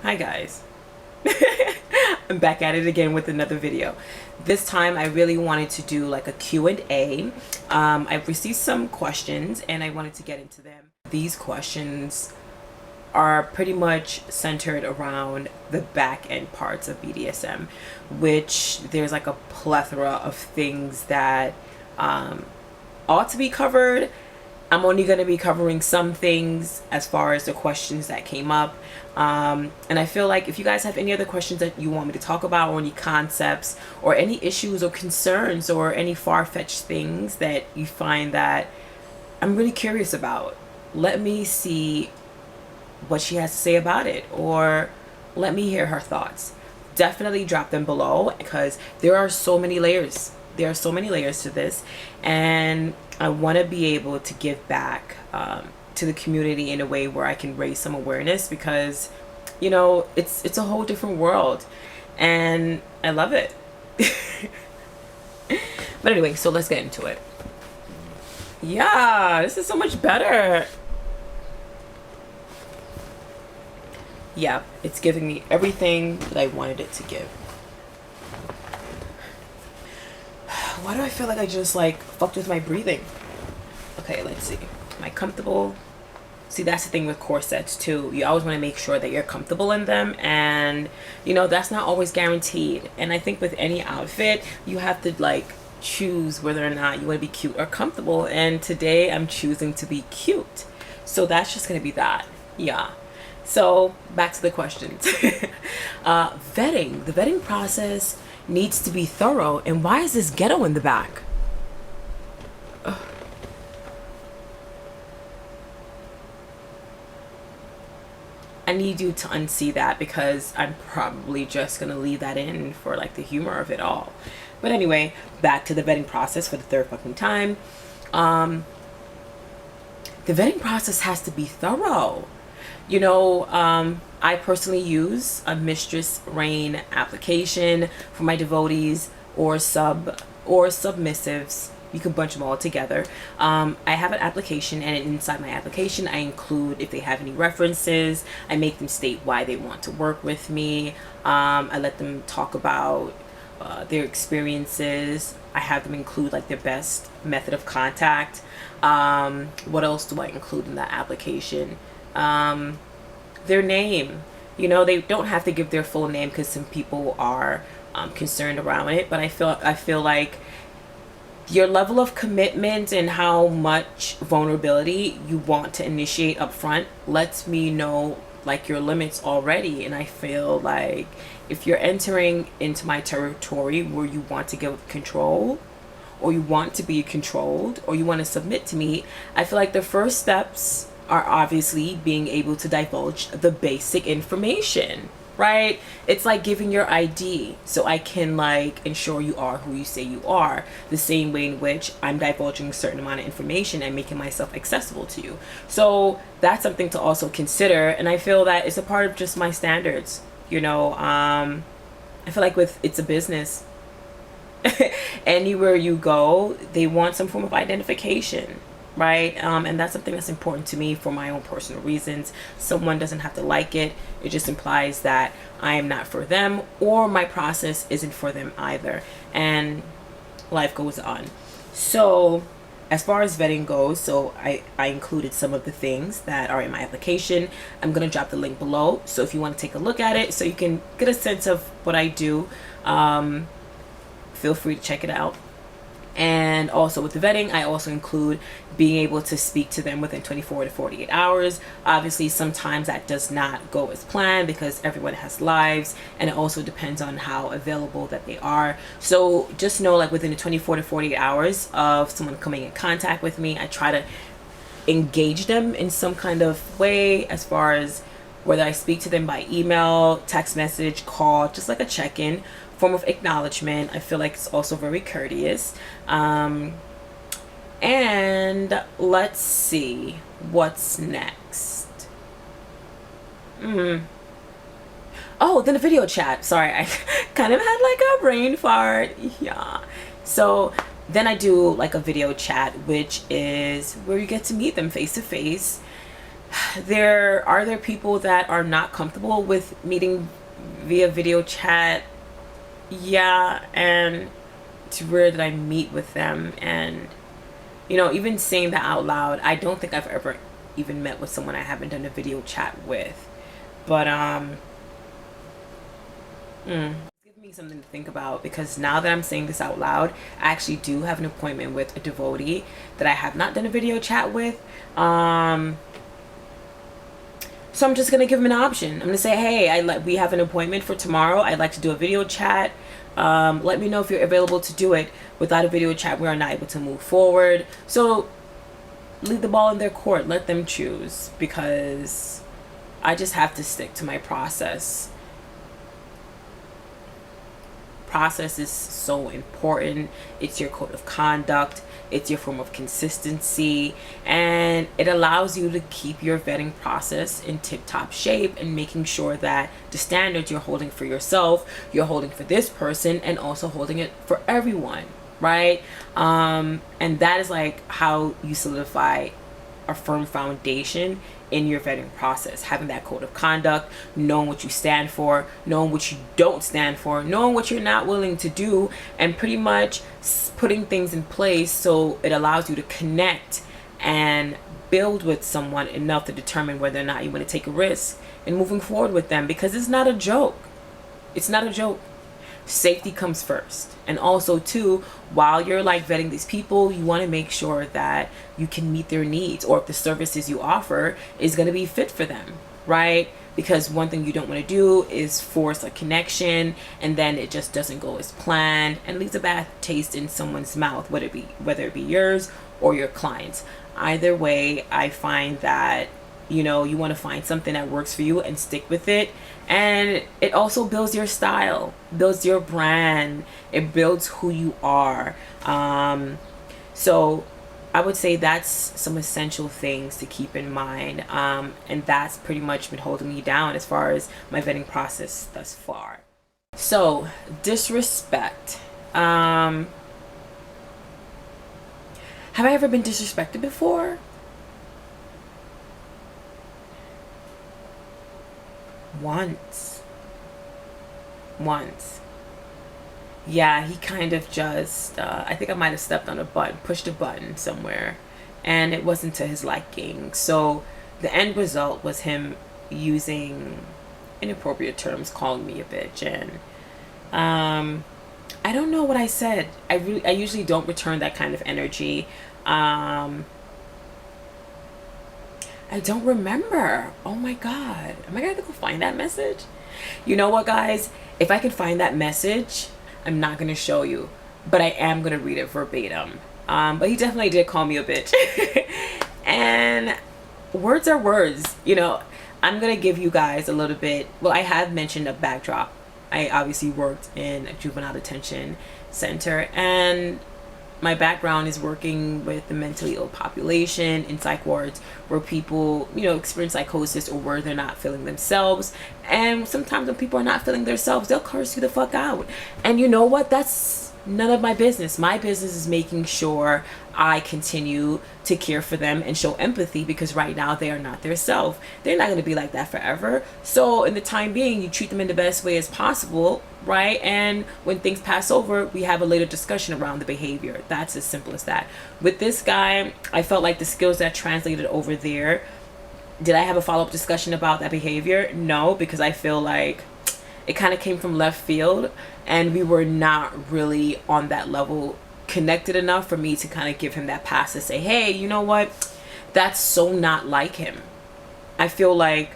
Hi guys. I'm back at it again with another video. This time I really wanted to do like a Q&A. I've received some questions and I wanted to get into them. These questions are pretty much centered around the back end parts of BDSM, which there's like a plethora of things that ought to be covered. I'm only going to be covering some things as far as the questions that came up. And I feel like if you guys have any other questions that you want me to talk about, or any concepts or any issues or concerns or any far-fetched things that you find that I'm really curious about, let me see what she has to say about it, or let me hear her thoughts. Definitely drop them below, because there are so many layers. There are so many layers to this, and I want to be able to give back to the community in a way where I can raise some awareness, because you know it's a whole different world and I love it. But anyway, so let's get into it. Yeah, this is so much better. Yeah, it's giving me everything that I wanted it to give. Why do I feel like I just like fucked with my breathing? Okay, let's see. Am I comfortable? See, that's the thing with corsets too. You always want to make sure that you're comfortable in them, and you know that's not always guaranteed. And I think with any outfit, you have to like choose whether or not you want to be cute or comfortable. And today I'm choosing to be cute. So that's just going to be that. Yeah. So back to the questions. Vetting. The vetting process needs to be thorough. And why is this ghetto in the back? Ugh. I need you to unsee that, because I'm probably just gonna leave that in for like the humor of it all. But anyway, back to the vetting process for the third fucking time. The vetting process has to be thorough. You know, I personally use a MISTRESS RAINE application for my devotees or submissives. You can bunch them all together. I have an application, and inside my application I include if they have any references. I make them state why they want to work with me. I let them talk about their experiences. I have them include like their best method of contact. What else do I include in that application? Their name. You know, they don't have to give their full name, because some people are concerned around it, but I feel like your level of commitment and how much vulnerability you want to initiate up front lets me know like your limits already. And I feel like if you're entering into my territory where you want to give control, or you want to be controlled, or you want to submit to me, I feel like the first steps are obviously being able to divulge the basic information, right? It's like giving your ID, so I can like ensure you are who you say you are, the same way in which I'm divulging a certain amount of information and making myself accessible to you. So that's something to also consider, and I feel that it's a part of just my standards. You know, I feel like it's a business. Anywhere you go, they want some form of identification, right? And that's something that's important to me for my own personal reasons. Someone doesn't have to like it. It just implies that I am not for them, or my process isn't for them either, and life goes on. So as far as vetting goes, so I included some of the things that are in my application. I'm gonna drop the link below, so if you want to take a look at it so you can get a sense of what I do, feel free to check it out. And also with the vetting, I also include being able to speak to them within 24 to 48 hours. Obviously, sometimes that does not go as planned, because everyone has lives, and it also depends on how available that they are. So just know, like within the 24 to 48 hours of someone coming in contact with me, I try to engage them in some kind of way, as far as whether I speak to them by email, text message, call, just like a check-in form of acknowledgement. I feel like it's also very courteous. And let's see what's next. Oh, then a video chat. Sorry, I kind of had like a brain fart. Yeah. So then I do like a video chat, which is where you get to meet them face to face. there people that are not comfortable with meeting via video chat. Yeah, and it's rare that I meet with them. And you know, even saying that out loud, I don't think I've ever even met with someone I haven't done a video chat with. But give me something to think about, because now that I'm saying this out loud, I actually do have an appointment with a devotee that I have not done a video chat with. So I'm just gonna give him an option. I'm gonna say, hey, we have an appointment for tomorrow. I'd like to do a video chat. Let me know if you're available to do it. Without a video chat, we are not able to move forward. So leave the ball in their court. Let them choose, because I just have to stick to my process. Process is so important. It's your code of conduct. It's your form of consistency, and it allows you to keep your vetting process in tip-top shape, and making sure that the standards you're holding for yourself, you're holding for this person, and also holding it for everyone, right? And that is like how you solidify a firm foundation in your vetting process. Having that code of conduct, knowing what you stand for, knowing what you don't stand for, knowing what you're not willing to do, and pretty much putting things in place so it allows you to connect and build with someone enough to determine whether or not you want to take a risk in moving forward with them, because it's not a joke. It's not a joke. Safety comes first. And also too, while you're like vetting these people, you want to make sure that you can meet their needs, or if the services you offer is going to be fit for them, right? Because one thing you don't want to do is force a connection and then it just doesn't go as planned and leaves a bad taste in someone's mouth, whether it be yours or your clients. Either way, I find that, you know, you want to find something that works for you and stick with it. And it also builds your style, builds your brand, it builds who you are. So I would say that's some essential things to keep in mind. And that's pretty much been holding me down as far as my vetting process thus far. So disrespect. Have I ever been disrespected before? Once. Yeah, he kind of just, I think I might have stepped on a button, pushed a button somewhere, and it wasn't to his liking. So the end result was him using inappropriate terms, calling me a bitch, and I don't know what I said. I usually don't return that kind of energy. I don't remember. Oh my God. Am I gonna have to go find that message? You know what, guys? If I can find that message, I'm not gonna show you, but I am gonna read it verbatim. But he definitely did call me a bitch. And words are words. You know, I'm gonna give you guys a little bit. Well, I have mentioned a backdrop. I obviously worked in a juvenile detention center, and my background is working with the mentally ill population in psych wards where people, you know, experience psychosis or where they're not feeling themselves. And sometimes when people are not feeling themselves, they'll curse you the fuck out. And you know what? That's none of my business. My business is making sure I continue to care for them and show empathy, because right now they are not their self. They're not going to be like that forever. So in the time being, you treat them in the best way as possible, right? And when things pass over, we have a later discussion around the behavior. That's as simple as that. With this guy, I felt like the skills that translated over there. Did I have a follow-up discussion about that behavior? No, because I feel like it kind of came from left field and we were not really on that level connected enough for me to kind of give him that pass to say, hey, you know what? That's so not like him. I feel like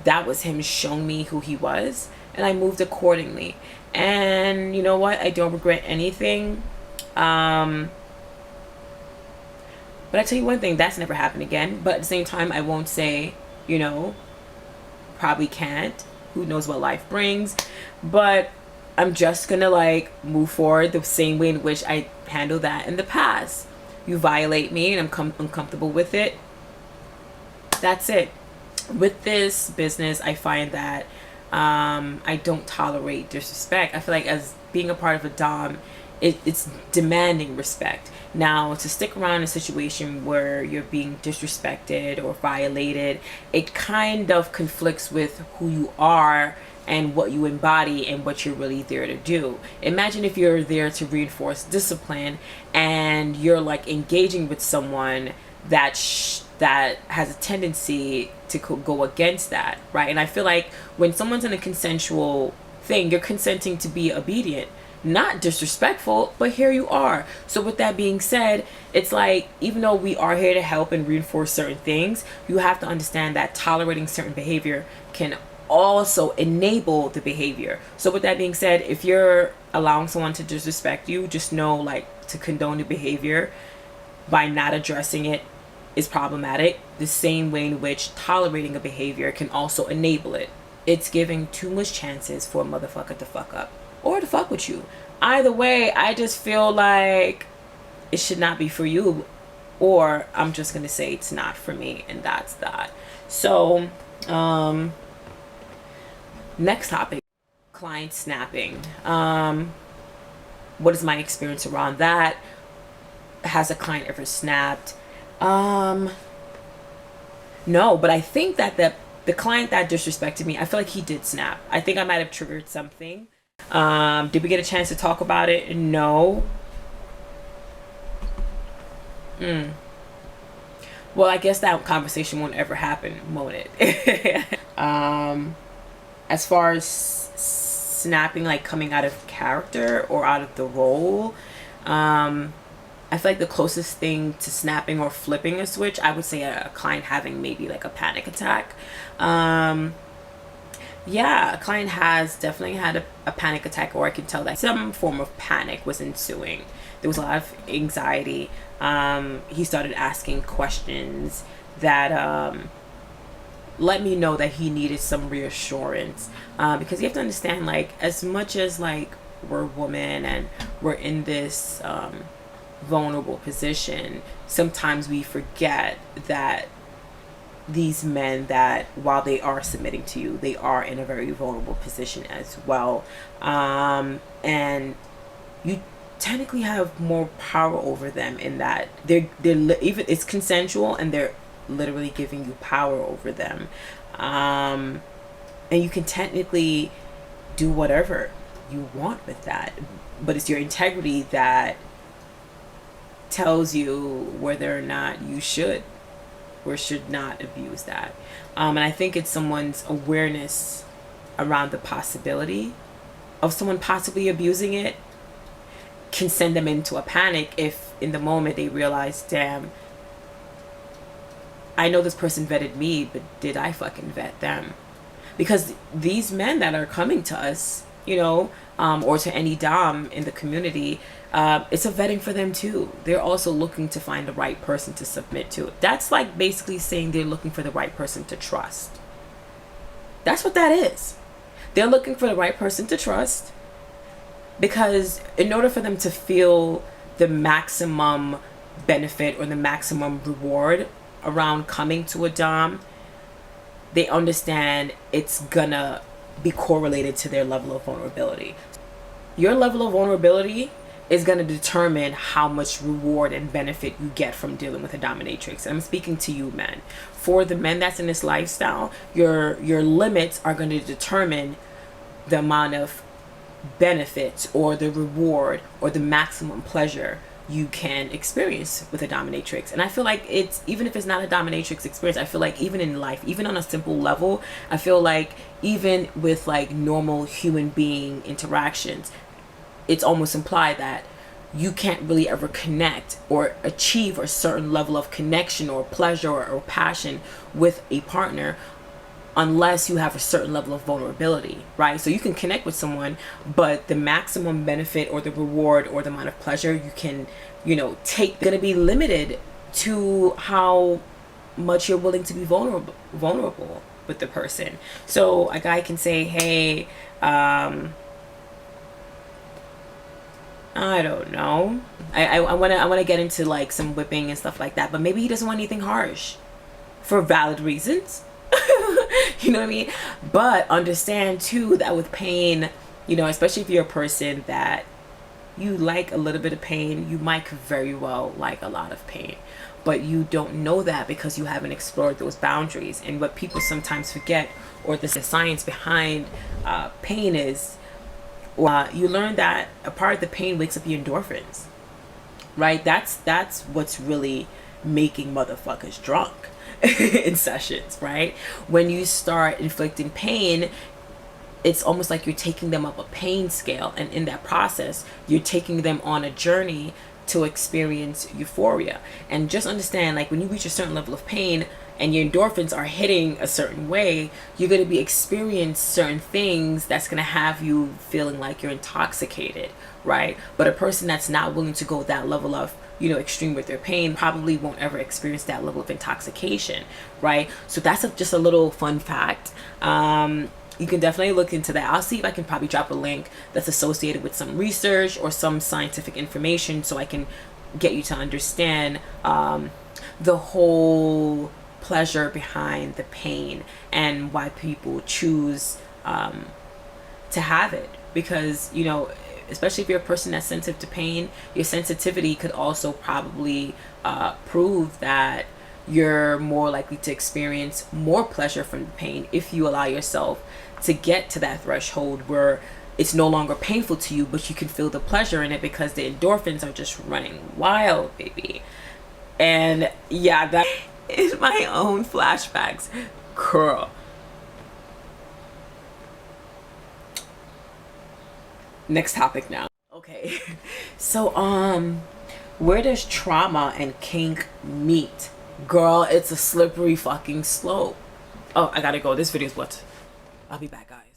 that was him showing me who he was, and I moved accordingly. And you know what? I don't regret anything. But I tell you one thing, that's never happened again. But at the same time, I won't say, you know, probably can't. Who knows what life brings. But I'm just gonna like move forward the same way in which I handled that in the past. You violate me and I'm uncomfortable with it. That's it. With this business, I find that I don't tolerate disrespect. I feel like as being a part of a Dom, It's demanding respect. Now, to stick around in a situation where you're being disrespected or violated, it kind of conflicts with who you are and what you embody and what you're really there to do. Imagine if you're there to reinforce discipline and you're like engaging with someone that that has a tendency to go against that, right? And I feel like when someone's in a consensual thing, you're consenting to be obedient, not disrespectful, but here you are. So with that being said, it's like, even though we are here to help and reinforce certain things, you have to understand that tolerating certain behavior can also enable the behavior. So with that being said, if you're allowing someone to disrespect you, just know, like, to condone the behavior by not addressing it is problematic, the same way in which tolerating a behavior can also enable it. It's giving too much chances for a motherfucker to fuck up or to fuck with you. Either way, I just feel like it should not be for you, or I'm just gonna say it's not for me, and that's that. So next topic, client snapping. What is my experience around that? Has a client ever snapped? No, but I think that the client that disrespected me, I feel like he did snap. I think I might have triggered something. Did we get a chance to talk about it? No. Well, I guess that conversation won't ever happen, won't it? As far as snapping, like coming out of character or out of the role, I feel like the closest thing to snapping or flipping a switch, I would say a client having maybe like a panic attack. Yeah, a client has definitely had a panic attack, or I can tell that some form of panic was ensuing. There was a lot of anxiety. He started asking questions that let me know that he needed some reassurance, because you have to understand, like, as much as like we're women and we're in this vulnerable position, sometimes we forget that these men, that while they are submitting to you, they are in a very vulnerable position as well, and you technically have more power over them in that they're even, it's consensual and they're literally giving you power over them, and you can technically do whatever you want with that, but it's your integrity that tells you whether or not you should or should not abuse that. And I think it's someone's awareness around the possibility of someone possibly abusing it can send them into a panic if in the moment they realize, damn, I know this person vetted me, but did I fucking vet them? Because these men that are coming to us, you know, or to any dom in the community, it's a vetting for them too. They're also looking to find the right person to submit to. That's like basically saying they're looking for the right person to trust. That's what that is. They're looking for the right person to trust, because in order for them to feel the maximum benefit or the maximum reward around coming to a dom, they understand it's gonna be correlated to their level of vulnerability. Your level of vulnerability is going to determine how much reward and benefit you get from dealing with a dominatrix. I'm speaking to you, men. For the men that's in this lifestyle, your limits are going to determine the amount of benefits or the reward or the maximum pleasure you can experience with a dominatrix. And I feel like it's, even if it's not a dominatrix experience, I feel like even in life, even on a simple level, I feel like even with like normal human being interactions, it's almost implied that you can't really ever connect or achieve a certain level of connection or pleasure or passion with a partner unless you have a certain level of vulnerability, right? So you can connect with someone, but the maximum benefit or the reward or the amount of pleasure you can, you know, take, going to be limited to how much you're willing to be vulnerable with the person. So a guy can say, hey, I don't know, I want to get into like some whipping and stuff like that, but maybe he doesn't want anything harsh for valid reasons. You know what I mean? But understand too that with pain, you know, especially if you're a person that you like a little bit of pain, you might very well like a lot of pain. But you don't know that because you haven't explored those boundaries. And what people sometimes forget, or the science behind pain, is you learn that a part of the pain wakes up your endorphins, right? That's what's really making motherfuckers drunk in sessions, right? When you start inflicting pain, it's almost like you're taking them up a pain scale, and in that process you're taking them on a journey to experience euphoria. And just understand, like, when you reach a certain level of pain and your endorphins are hitting a certain way, you're going to be experiencing certain things that's going to have you feeling like you're intoxicated, right? But a person that's not willing to go that level of, you know, extreme with their pain probably won't ever experience that level of intoxication, right? So that's just a little fun fact. You can definitely look into that. I'll see if I can probably drop a link that's associated with some research or some scientific information, so I can get you to understand the whole pleasure behind the pain and why people choose to have it. Because, you know, especially if you're a person that's sensitive to pain, your sensitivity could also probably prove that you're more likely to experience more pleasure from the pain if you allow yourself to get to that threshold where it's no longer painful to you, but you can feel the pleasure in it because the endorphins are just running wild, baby. And yeah, that is my own flashbacks, girl. Next topic now. Okay, so where does trauma and kink meet? Girl, it's a slippery fucking slope. Oh, I gotta go. This video's what? I'll be back, guys.